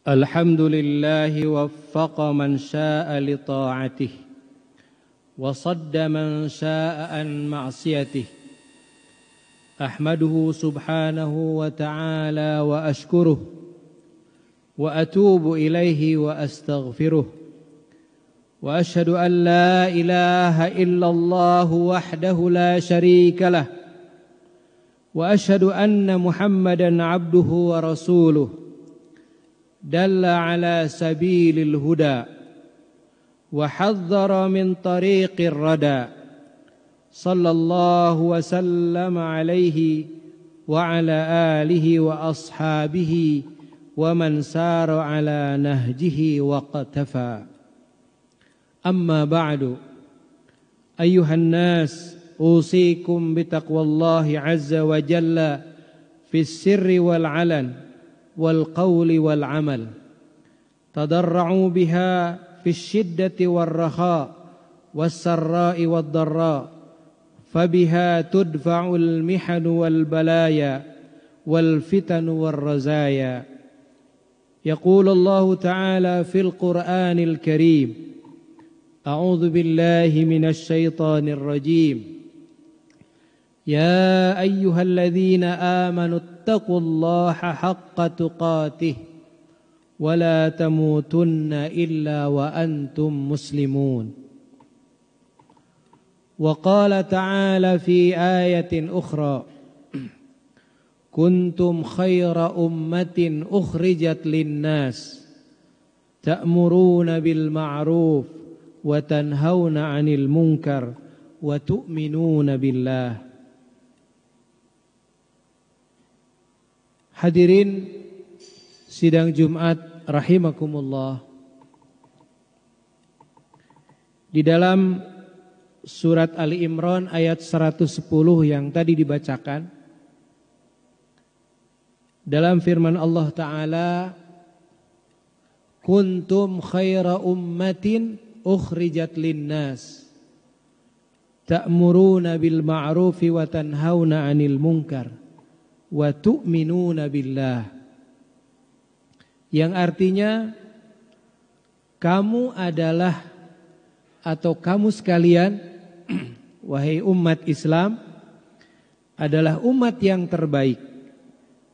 الحمد لله وفق من شاء لطاعته وصد من شاء عن معصيته. أحمده سبحانه وتعالى وأشكره وأتوب إليه وأستغفره، وأشهد أن لا إله إلا الله وحده لا شريك له، وأشهد أن محمدا عبده ورسوله دل على سبيل الهدى وحذر من طريق الردى، صلى الله وسلم عليه وعلى آله وأصحابه ومن سار على نهجه واقتفى. أما بعد، أيها الناس، أوصيكم بتقوى الله عز وجل في السر والعلن والقول والعمل، تضرعوا بها في الشدة والرخاء والسراء والضراء، فبها تدفع المحن والبلايا والفتن والرزايا. يقول الله تعالى في القرآن الكريم: أعوذ بالله من الشيطان الرجيم، يا أيها الذين آمنوا اتقوا الله حق تقاته ولا تموتن إلا وأنتم مسلمون. وقال تعالى في آية أخرى: كنتم خير أمة أخرجت للناس تأمرون بالمعروف وتنهون عن المنكر وتؤمنون بالله. Hadirin sidang Jumat rahimakumullah. Di dalam surat Ali Imran ayat 110 yang tadi dibacakan, dalam firman Allah Ta'ala, kuntum khaira ummatin ukhrijat linnas ta'muruna bil ma'rufi wa tanhauna 'anil munkar wa tu'minuna billah, yang artinya kamu adalah, atau kamu sekalian wahai umat Islam, adalah umat yang terbaik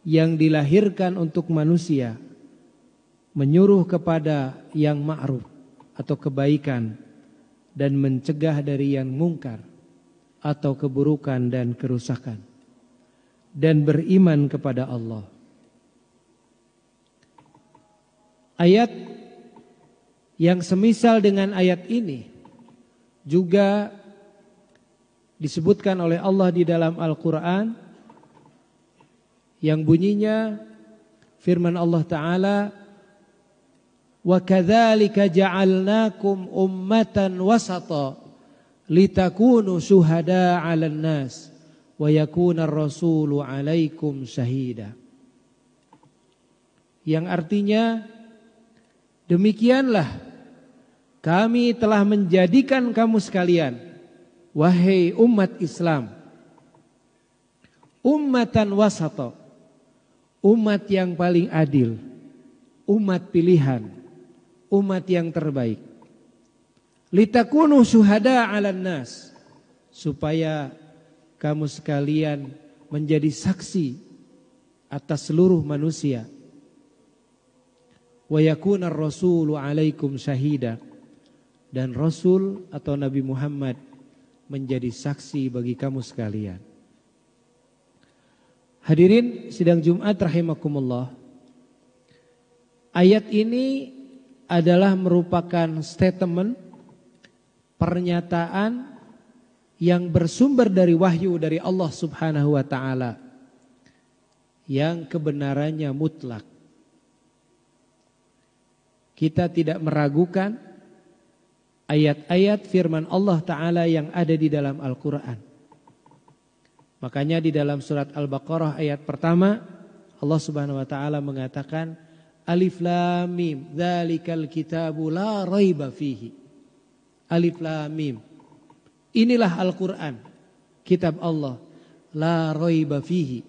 yang dilahirkan untuk manusia, menyuruh kepada yang ma'ruf atau kebaikan dan mencegah dari yang mungkar atau keburukan dan kerusakan, dan beriman kepada Allah. Ayat yang semisal dengan ayat ini juga disebutkan oleh Allah di dalam Al-Quran, yang bunyinya firman Allah Ta'ala: wa kadzalika ja'alnakum ummatan wasata litakunu syuhada 'alan nas wa yakuna ar-rasulu 'alaikum syahida. Yang artinya, demikianlah kami telah menjadikan kamu sekalian, wahai umat Islam, ummatan wasata, umat yang paling adil, umat pilihan, umat yang terbaik. Litakunu syuhada 'alan nas, supaya kamu sekalian menjadi saksi atas seluruh manusia. Wa yakuna ar-rasulu 'alaikum syahida, dan Rasul atau Nabi Muhammad menjadi saksi bagi kamu sekalian. Hadirin sidang Jumat rahimakumullah. Ayat ini adalah merupakan statement, pernyataan yang bersumber dari wahyu dari Allah Subhanahu wa Ta'ala, yang kebenarannya mutlak. Kita tidak meragukan ayat-ayat firman Allah Ta'ala yang ada di dalam Al-Quran. Makanya di dalam surat Al-Baqarah ayat pertama, Allah Subhanahu wa Ta'ala mengatakan: Alif Lam Mim, dzalikal kitabu la raiba fihi. Alif Lam Mim, inilah Al-Quran, kitab Allah, la raiba fihi,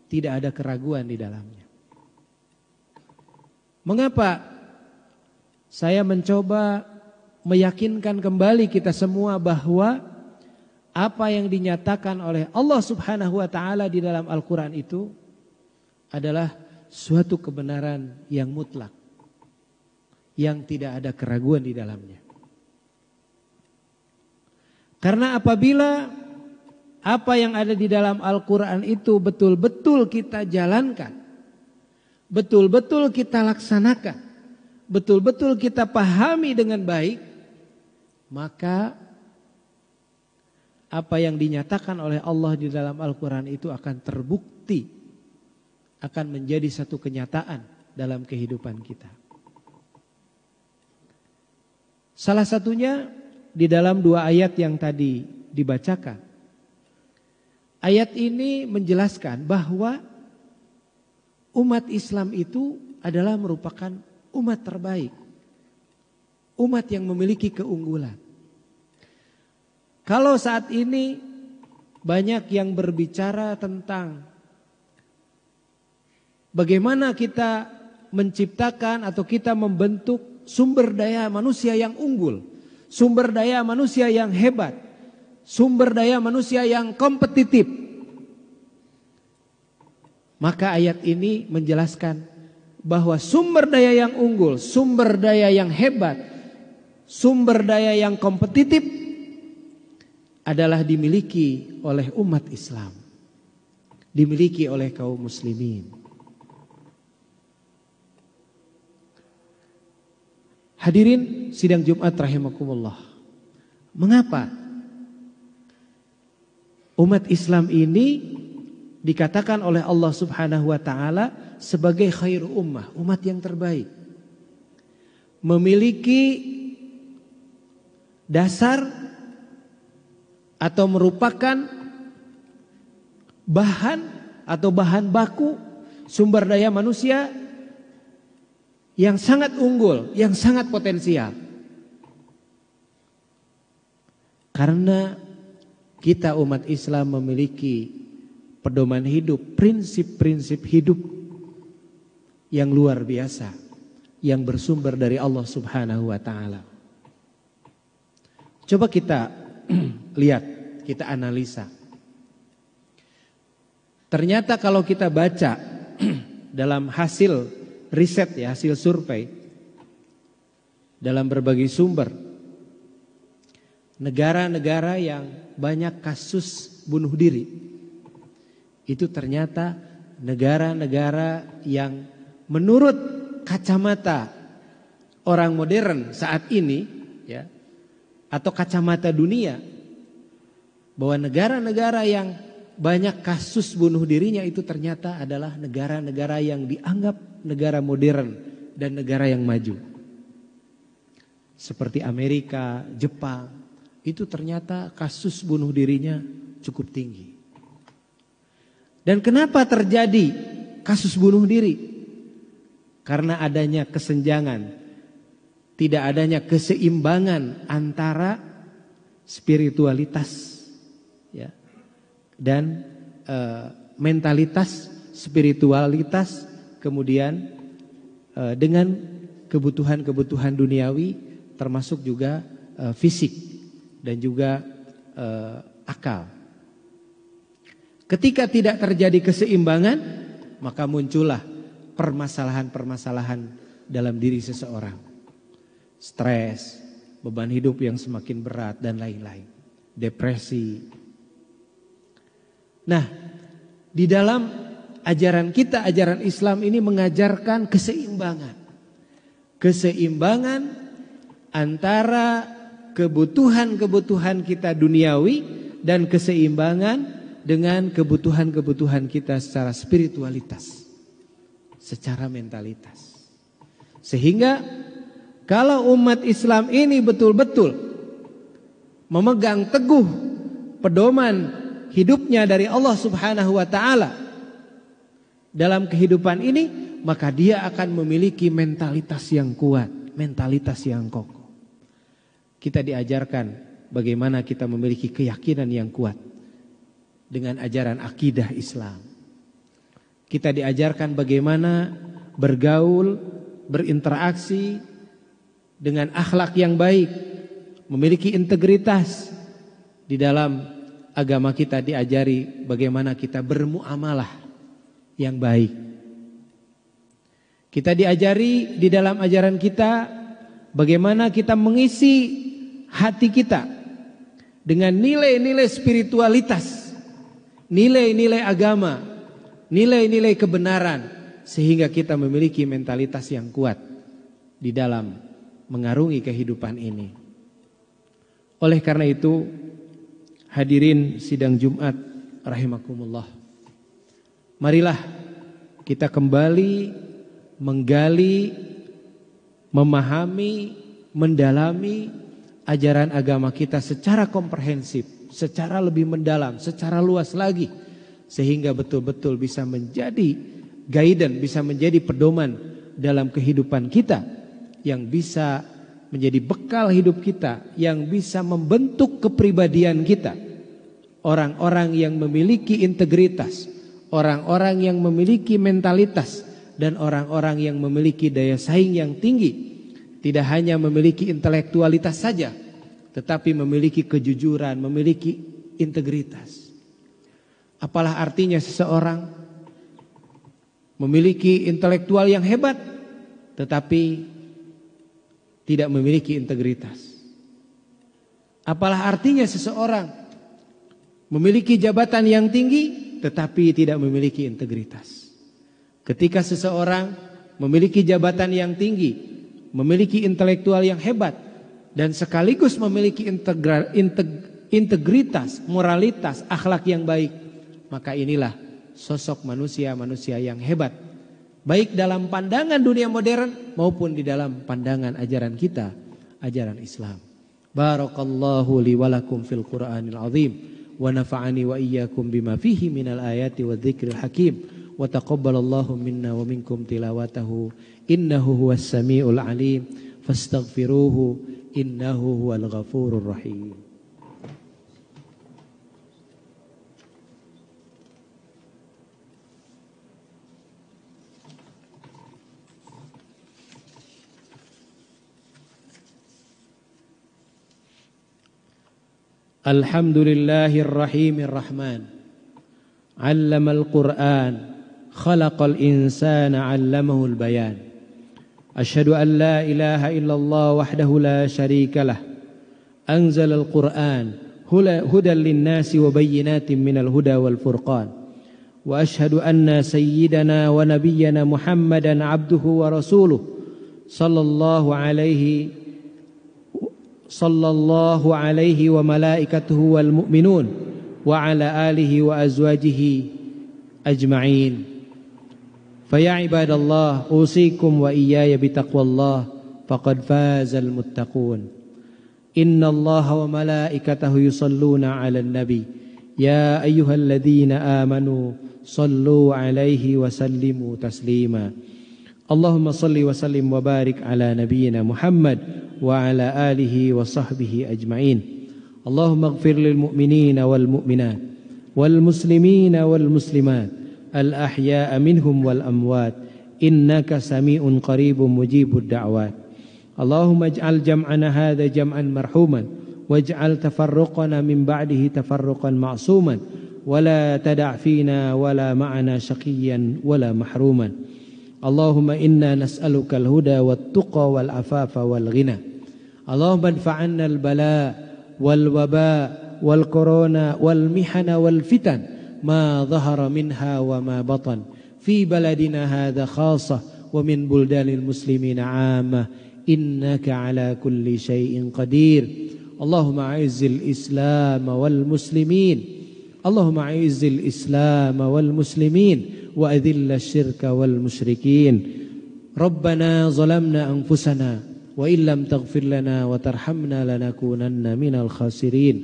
tidak ada keraguan di dalamnya. Mengapa saya mencoba meyakinkan kembali kita semua bahwa apa yang dinyatakan oleh Allah Subhanahu wa taala di dalam Al-Qur'an itu adalah suatu kebenaran yang mutlak, yang tidak ada keraguan di dalamnya. Karena apabila apa yang ada di dalam Al-Quran itu betul-betul kita jalankan, betul-betul kita laksanakan, betul-betul kita pahami dengan baik, maka apa yang dinyatakan oleh Allah di dalam Al-Quran itu akan terbukti, akan menjadi satu kenyataan dalam kehidupan kita. Salah satunya di dalam 2 ayat yang tadi dibacakan. Ayat ini menjelaskan bahwa umat Islam itu adalah merupakan umat terbaik. Umat yang memiliki keunggulan. Kalau saat ini banyak yang berbicara tentang bagaimana kita menciptakan atau kita membentuk sumber daya manusia yang unggul, sumber daya manusia yang hebat, sumber daya manusia yang kompetitif. Maka ayat ini menjelaskan bahwa sumber daya yang unggul, sumber daya yang hebat, sumber daya yang kompetitif adalah dimiliki oleh umat Islam, dimiliki oleh kaum muslimin. Hadirin sidang Jumat rahimakumullah. Mengapa umat Islam ini dikatakan oleh Allah Subhanahu wa taala sebagai khairu ummah, umat yang terbaik? Memiliki dasar atau merupakan bahan atau bahan baku sumber daya manusia yang sangat unggul, yang sangat potensial. Karena kita umat Islam memiliki pedoman hidup, prinsip-prinsip hidup yang luar biasa, yang bersumber dari Allah Subhanahu wa taala. Coba kita lihat, kita analisa. Ternyata kalau kita baca dalam hasil riset ya, hasil survei dalam berbagai sumber, negara-negara yang banyak kasus bunuh diri itu ternyata negara-negara yang menurut kacamata orang modern saat ini ya, atau kacamata dunia, bahwa negara-negara yang banyak kasus bunuh dirinya itu ternyata adalah negara-negara yang dianggap negara modern dan negara yang maju. Seperti Amerika, Jepang, itu ternyata kasus bunuh dirinya cukup tinggi. Dan kenapa terjadi kasus bunuh diri? Karena adanya kesenjangan, tidak adanya keseimbangan antara spiritualitas ya, dan mentalitas, spiritualitas, kemudian dengan kebutuhan-kebutuhan duniawi, termasuk juga fisik dan juga akal. Ketika tidak terjadi keseimbangan, maka muncullah permasalahan-permasalahan dalam diri seseorang. Stres, beban hidup yang semakin berat dan lain-lain. Depresi. Nah, di dalam ajaran kita, ajaran Islam ini mengajarkan keseimbangan. Keseimbangan antara kebutuhan-kebutuhan kita duniawi dan keseimbangan dengan kebutuhan-kebutuhan kita secara spiritualitas, secara mentalitas. Sehingga kalau umat Islam ini betul-betul memegang teguh pedoman hidupnya dari Allah Subhanahu wa taala dalam kehidupan ini, maka dia akan memiliki mentalitas yang kuat, mentalitas yang kokoh. Kita diajarkan bagaimana kita memiliki keyakinan yang kuat dengan ajaran akidah Islam. Kita diajarkan bagaimana bergaul berinteraksi dengan akhlak yang baik, memiliki integritas. Di dalam agama kita diajari bagaimana kita bermuamalah yang baik. Kita diajari di dalam ajaran kita bagaimana kita mengisi hati kita dengan nilai-nilai spiritualitas, nilai-nilai agama, nilai-nilai kebenaran, sehingga kita memiliki mentalitas yang kuat di dalam mengarungi kehidupan ini. Oleh karena itu, hadirin sidang Jumat rahimakumullah, marilah kita kembali menggali, memahami, mendalami ajaran agama kita secara komprehensif, secara lebih mendalam, secara luas lagi, sehingga betul-betul bisa menjadi guidance, bisa menjadi pedoman dalam kehidupan kita, yang bisa menjadi bekal hidup kita, yang bisa membentuk kepribadian kita. Orang-orang yang memiliki integritas, orang-orang yang memiliki mentalitas, dan orang-orang yang memiliki daya saing yang tinggi. Tidak hanya memiliki intelektualitas saja, tetapi memiliki kejujuran, memiliki integritas. Apalah artinya seseorang memiliki intelektual yang hebat, tetapi tidak memiliki integritas? Apalah artinya seseorang memiliki jabatan yang tinggi, tetapi tidak memiliki integritas? Ketika seseorang memiliki jabatan yang tinggi, memiliki intelektual yang hebat, dan sekaligus memiliki integritas, moralitas, akhlak yang baik, maka inilah sosok manusia-manusia yang hebat, baik dalam pandangan dunia modern maupun di dalam pandangan ajaran kita, ajaran Islam. Barakallahu li walakum fil Qur'anil azim, wa nafa'ani wa iyyakum bima fihi minal ayati wa dzikril hakim. Wa taqabbalallahu minna wa minkum tilawatahu innahu huwas samiul alim fastaghfiruhu innahu huwal ghafurur rahim. Alhamdulillahir rahimir rahman, 'allamal Qur'an, khalaqal insana 'allamahul bayan. Asyhadu an la ilaha illallah wahdahu la syarikalah, anzalal Qur'an hudan linnasi wa bayyinatin minal huda wal furqan. Wa asyhadu anna sayyidana wa nabiyyana Muhammadan 'abduhu wa rasuluh sallallahu alaihi wa malaikatuhu wal mu'minun wa ala alihi wa azwajihi ajma'in. Faya ibadallah, usikum wa iyaya bitaqwallah, faqad fazal muttaqun. Inna allaha wa malaikatahu yusalluna ala nabi, ya ayyuhalladzina amanu sallu alaihi wa sallimu taslima. Allahumma salli wa sallim wa barik ala nabiyyina Muhammad wa ala alihi wa sahbihi ajma'in. Allahumma ighfir lil mu'minina wal mu'minat wal muslimina wal muslimat al-ahya'a minhum wal amwat, innaka sami'un qaribun mujibud da'wat. Allahumma ij'al jam'ana hadha jam'an marhuman waj'al tafarruqana min ba'dihi tafarruqan ma'suman wa la tada' fina wa la ma'ana syaqiyyan wa la mahruman. Allahumma inna nas'aluka al-huda wat-tuqa wal-afafa wal-ghina. Allahumma adfa'anna al-bala wal-waba wal-corona wal-mihana wal-fitan ما ظهر منها وما بطن في بلدنا هذا خاصة ومن بلدان المسلمين عامة إنك على كل شيء قدير. اللهم أعز الإسلام والمسلمين، اللهم أعز الإسلام والمسلمين وأذل الشرك والمشركين. ربنا ظلمنا أنفسنا وإن لم تغفر لنا وترحمنا لنكونن من الخاسرين.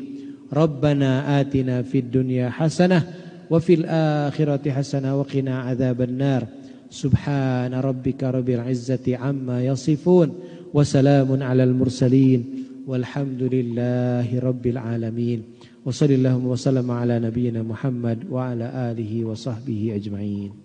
ربنا آتنا في الدنيا حسنة وفي الآخرة حسنة وقنا عذاب النار. سبحان ربك رب العزة عما يصفون وسلام على المرسلين والحمد لله رب العالمين. وصلى اللهم وسلم على نبينا محمد وعلى آله وصحبه أجمعين.